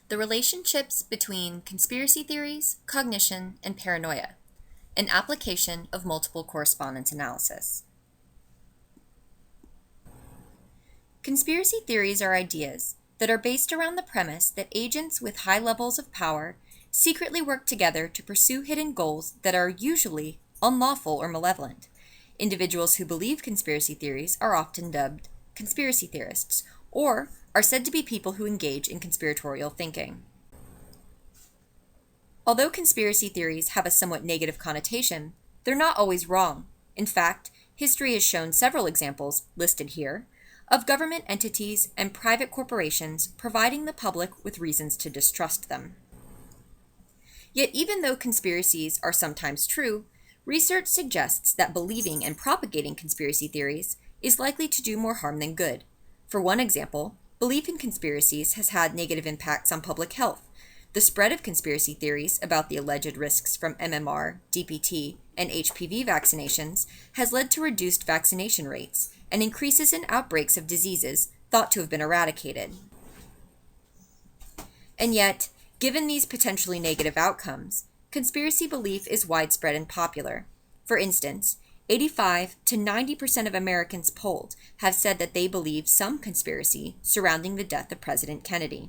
The relationships between conspiracy theories, cognition, and paranoia, an application of multiple correspondence analysis. Conspiracy theories are ideas that are based around the premise that agents with high levels of power secretly work together to pursue hidden goals that are usually unlawful or malevolent. Individuals who believe conspiracy theories are often dubbed conspiracy theorists, or are said to be people who engage in conspiratorial thinking. Although conspiracy theories have a somewhat negative connotation, they're not always wrong. In fact, history has shown several examples, listed here, of government entities and private corporations providing the public with reasons to distrust them. Yet even though conspiracies are sometimes true, research suggests that believing and propagating conspiracy theories is likely to do more harm than good. For one example, belief in conspiracies has had negative impacts on public health. The spread of conspiracy theories about the alleged risks from MMR, DPT, and HPV vaccinations has led to reduced vaccination rates and increases in outbreaks of diseases thought to have been eradicated. And yet, given these potentially negative outcomes, conspiracy belief is widespread and popular. For instance, 85 to 90% of Americans polled have said that they believe some conspiracy surrounding the death of President Kennedy.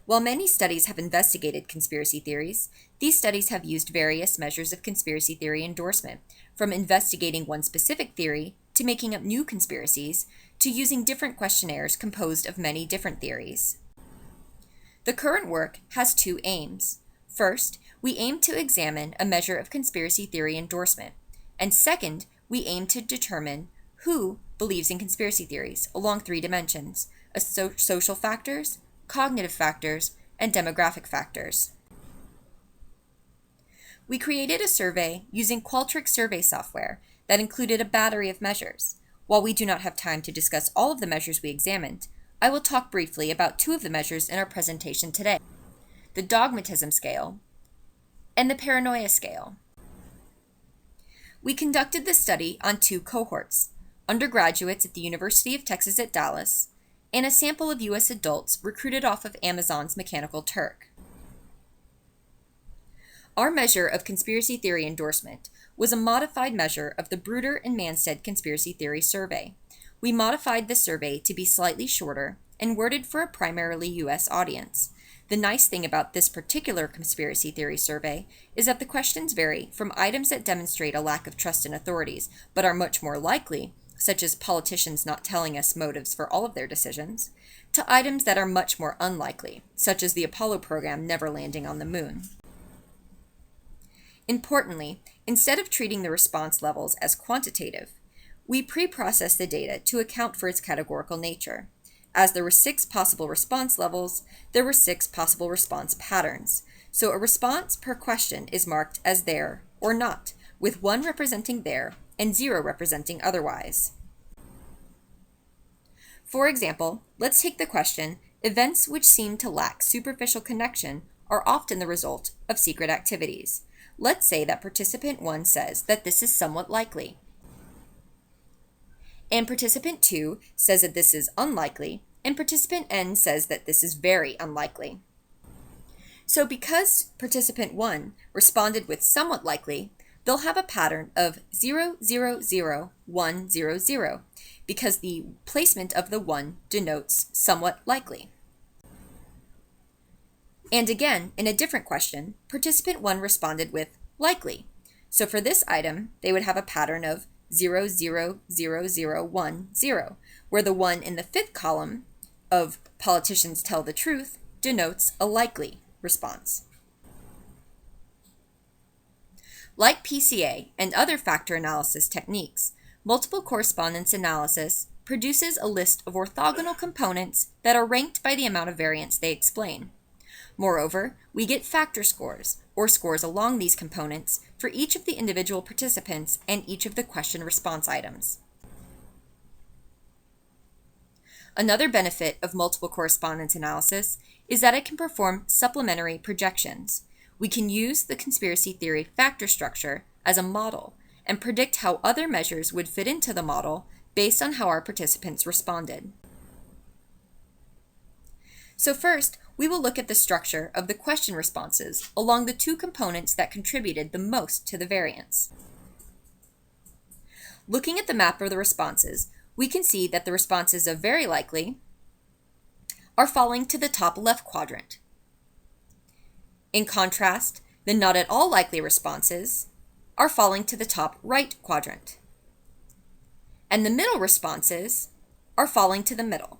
While many studies have investigated conspiracy theories, these studies have used various measures of conspiracy theory endorsement, from investigating one specific theory to making up new conspiracies to using different questionnaires composed of many different theories. The current work has two aims. First, we aim to examine a measure of conspiracy theory endorsement, and second, we aim to determine who believes in conspiracy theories along three dimensions: social factors, cognitive factors, and demographic factors. We created a survey using Qualtrics survey software that included a battery of measures. While we do not have time to discuss all of the measures we examined, I will talk briefly about two of the measures in our presentation today: the dogmatism scale and the paranoia scale. We conducted the study on two cohorts: undergraduates at the University of Texas at Dallas and a sample of U.S. adults recruited off of Amazon's Mechanical Turk. Our measure of conspiracy theory endorsement was a modified measure of the Bruder and Manstead Conspiracy Theory Survey. We modified the survey to be slightly shorter and worded for a primarily U.S. audience. The nice thing about this particular conspiracy theory survey is that the questions vary from items that demonstrate a lack of trust in authorities, but are much more likely, such as politicians not telling us motives for all of their decisions, to items that are much more unlikely, such as the Apollo program never landing on the moon. Importantly, instead of treating the response levels as quantitative, we pre-processed the data to account for its categorical nature. As there were 6 possible response levels, there were 6 possible response patterns. So a response per question is marked as there or not, with 1 representing there and 0 representing otherwise. For example, let's take the question, events which seem to lack superficial connection are often the result of secret activities. Let's say that participant 1 says that this is somewhat likely, and participant 2 says that this is unlikely, and participant N says that this is very unlikely. So because participant 1 responded with somewhat likely, they'll have a pattern of 0, 0, 0, 1, 0, 0, because the placement of the 1 denotes somewhat likely. And again, in a different question, participant 1 responded with likely. So for this item, they would have a pattern of 0, 0, 0, 0, 1, 0, where the 1 in the 5th column of politicians tell the truth denotes a likely response. Like PCA and other factor analysis techniques, multiple correspondence analysis produces a list of orthogonal components that are ranked by the amount of variance they explain. Moreover, we get factor scores, or scores along these components, for each of the individual participants and each of the question response items. Another benefit of multiple correspondence analysis is that it can perform supplementary projections. We can use the conspiracy theory factor structure as a model and predict how other measures would fit into the model based on how our participants responded. So first, we will look at the structure of the question responses along the two components that contributed the most to the variance. Looking at the map of the responses, we can see that the responses of very likely are falling to the top left quadrant. In contrast, the not at all likely responses are falling to the top right quadrant. And the middle responses are falling to the middle.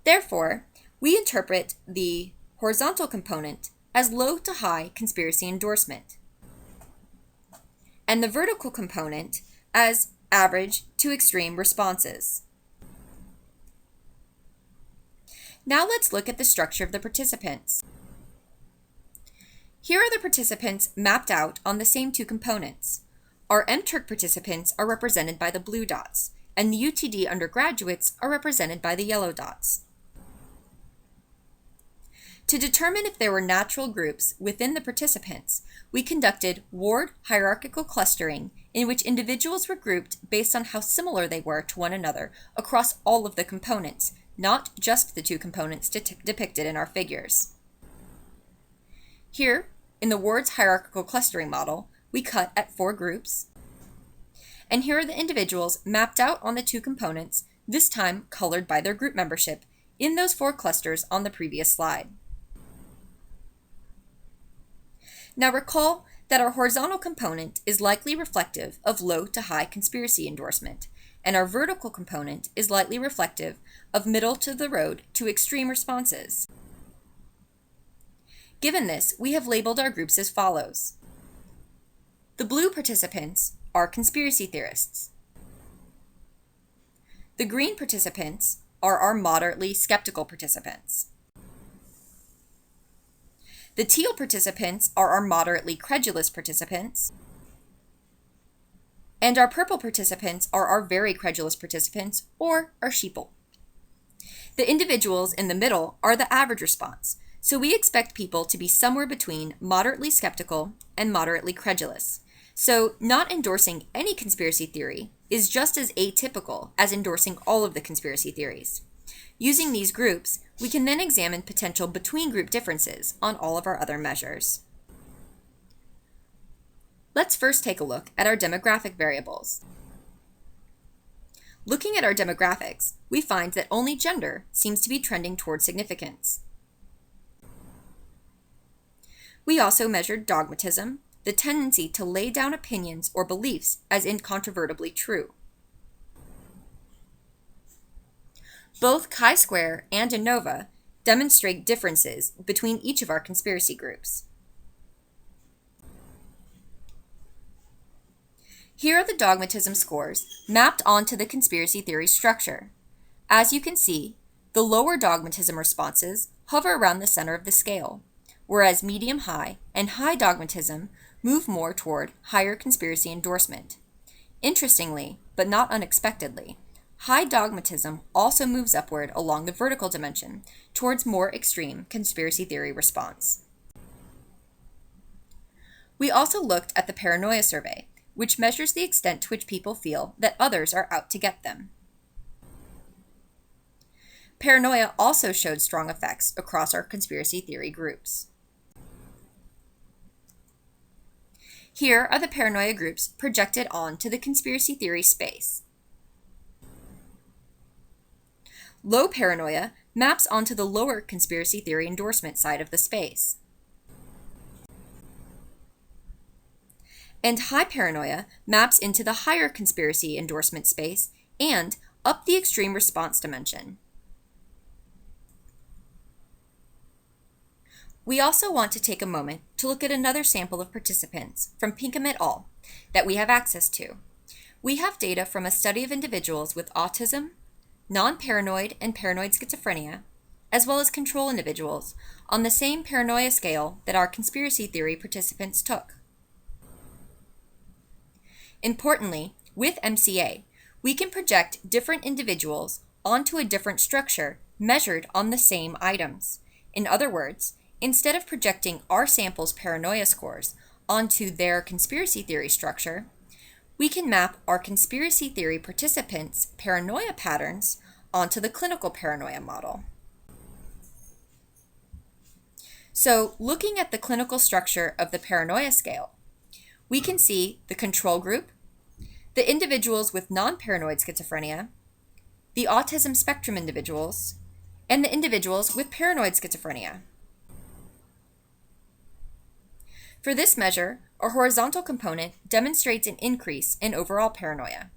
Therefore, we interpret the horizontal component as low to high conspiracy endorsement, and the vertical component as average to extreme responses. Now let's look at the structure of the participants. Here are the participants mapped out on the same two components. Our MTurk participants are represented by the blue dots, and the UTD undergraduates are represented by the yellow dots. To determine if there were natural groups within the participants, we conducted ward hierarchical clustering in which individuals were grouped based on how similar they were to one another across all of the components, not just the two components depicted in our figures. Here, in the Ward's hierarchical clustering model, we cut at 4 groups, and here are the individuals mapped out on the two components, this time colored by their group membership, in those 4 clusters on the previous slide. Now recall that our horizontal component is likely reflective of low to high conspiracy endorsement, and our vertical component is likely reflective of middle to the road to extreme responses. Given this, we have labeled our groups as follows. The blue participants are conspiracy theorists. The green participants are our moderately skeptical participants. The teal participants are our moderately credulous participants. And our purple participants are our very credulous participants, or our sheeple. The individuals in the middle are the average response, so we expect people to be somewhere between moderately skeptical and moderately credulous. So not endorsing any conspiracy theory is just as atypical as endorsing all of the conspiracy theories. Using these groups, we can then examine potential between-group differences on all of our other measures. Let's first take a look at our demographic variables. Looking at our demographics, we find that only gender seems to be trending toward significance. We also measured dogmatism, the tendency to lay down opinions or beliefs as incontrovertibly true. Both chi-square and ANOVA demonstrate differences between each of our conspiracy groups. Here are the dogmatism scores mapped onto the conspiracy theory structure. As you can see, the lower dogmatism responses hover around the center of the scale, whereas medium-high and high dogmatism move more toward higher conspiracy endorsement. Interestingly, but not unexpectedly, high dogmatism also moves upward along the vertical dimension towards more extreme conspiracy theory response. We also looked at the paranoia survey, which measures the extent to which people feel that others are out to get them. Paranoia also showed strong effects across our conspiracy theory groups. Here are the paranoia groups projected onto the conspiracy theory space. Low paranoia maps onto the lower conspiracy theory endorsement side of the space. And high paranoia maps into the higher conspiracy endorsement space and up the extreme response dimension. We also want to take a moment to look at another sample of participants from Pinkham et al. That we have access to. We have data from a study of individuals with autism, non-paranoid and paranoid schizophrenia, as well as control individuals on the same paranoia scale that our conspiracy theory participants took. Importantly, with MCA, we can project different individuals onto a different structure measured on the same items. In other words, instead of projecting our sample's paranoia scores onto their conspiracy theory structure, we can map our conspiracy theory participants' paranoia patterns onto the clinical paranoia model. So, looking at the clinical structure of the paranoia scale, we can see the control group, the individuals with non-paranoid schizophrenia, the autism spectrum individuals, and the individuals with paranoid schizophrenia. For this measure, our horizontal component demonstrates an increase in overall paranoia,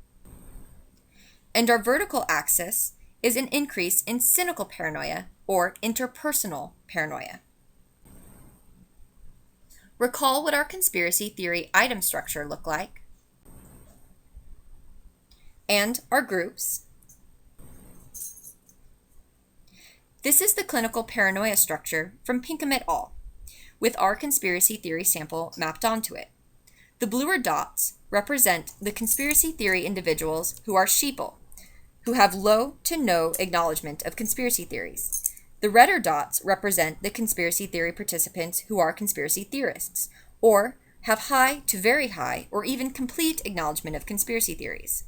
and our vertical axis is an increase in cynical paranoia or interpersonal paranoia. Recall what our conspiracy theory item structure looked like, and our groups. This is the clinical paranoia structure from Pinkham et al., with our conspiracy theory sample mapped onto it. The bluer dots represent the conspiracy theory individuals who are sheeple, who have low to no acknowledgement of conspiracy theories. The redder dots represent the conspiracy theory participants who are conspiracy theorists, or have high to very high or even complete acknowledgement of conspiracy theories.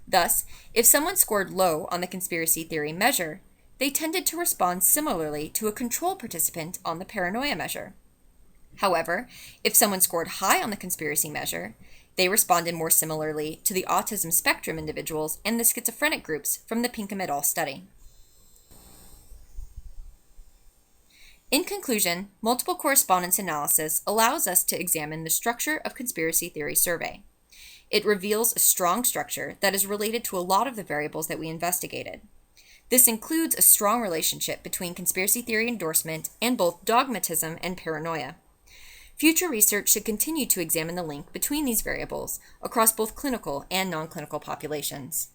Thus, if someone scored low on the conspiracy theory measure, they tended to respond similarly to a control participant on the paranoia measure. However, if someone scored high on the conspiracy measure, they responded more similarly to the autism spectrum individuals and the schizophrenic groups from the Pinkham et al. Study. In conclusion, multiple correspondence analysis allows us to examine the structure of conspiracy theory survey. It reveals a strong structure that is related to a lot of the variables that we investigated. This includes a strong relationship between conspiracy theory endorsement and both dogmatism and paranoia. Future research should continue to examine the link between these variables across both clinical and non-clinical populations.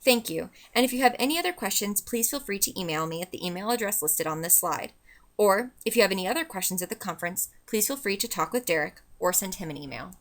Thank you, and if you have any other questions, please feel free to email me at the email address listed on this slide. Or, if you have any other questions at the conference, please feel free to talk with Derek or send him an email.